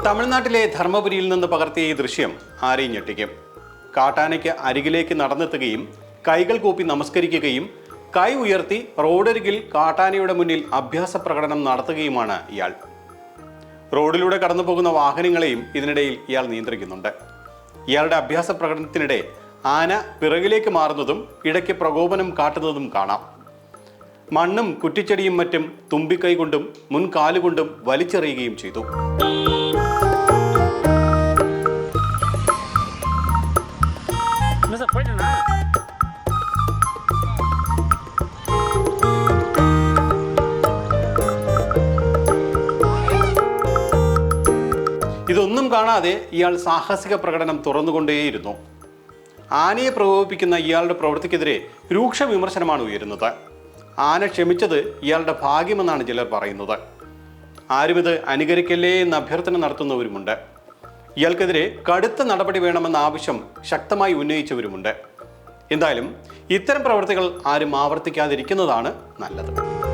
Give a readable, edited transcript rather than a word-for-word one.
തമിഴ്നാട്ടിലെ ധർമ്മപുരിയിൽ നിന്ന് പകർത്തിയ ഈ ദൃശ്യം ആരെയും ഞെട്ടിക്കും. കാട്ടാനയ്ക്ക് അരികിലേക്ക് നടന്നെത്തുകയും കൈകൾ കൂപ്പി നമസ്കരിക്കുകയും കൈ ഉയർത്തി റോഡരികിൽ കാട്ടാനയുടെ മുന്നിൽ അഭ്യാസ പ്രകടനം നടത്തുകയുമാണ് ഇയാൾ. റോഡിലൂടെ കടന്നു പോകുന്ന വാഹനങ്ങളെയും ഇതിനിടയിൽ ഇയാൾ നിയന്ത്രിക്കുന്നുണ്ട്. ഇയാളുടെ അഭ്യാസ പ്രകടനത്തിനിടെ ആന പിറകിലേക്ക് മാറുന്നതും ഇടയ്ക്ക് പ്രകോപനം കാട്ടുന്നതും കാണാം. മണ്ണും കുറ്റിച്ചെടിയും മറ്റും തുമ്പിക്കൈ കൊണ്ടും മുൻകാലുകൊണ്ടും വലിച്ചെറിയുകയും ചെയ്തു. ഇതൊന്നും കാണാതെ ഇയാൾ സാഹസിക പ്രകടനം തുറന്നുകൊണ്ടേയിരുന്നു. ആനയെ പ്രകോപിപ്പിക്കുന്ന ഇയാളുടെ പ്രവൃത്തിക്കെതിരെ രൂക്ഷ വിമർശനമാണ് ഉയരുന്നത്. ആന ക്ഷമിച്ചത് ഇയാളുടെ ഭാഗ്യമെന്നാണ് ചിലർ പറയുന്നത്. ആരും ഇത് അനുകരിക്കല്ലേ എന്ന അഭ്യർത്ഥന നടത്തുന്നവരുമുണ്ട്. ഇയാൾക്കെതിരെ കടുത്ത നടപടി വേണമെന്ന ആവശ്യം ശക്തമായി ഉന്നയിച്ചവരുമുണ്ട്. എന്തായാലും ഇത്തരം പ്രവൃത്തികൾ ആരും ആവർത്തിക്കാതിരിക്കുന്നതാണ് നല്ലത്.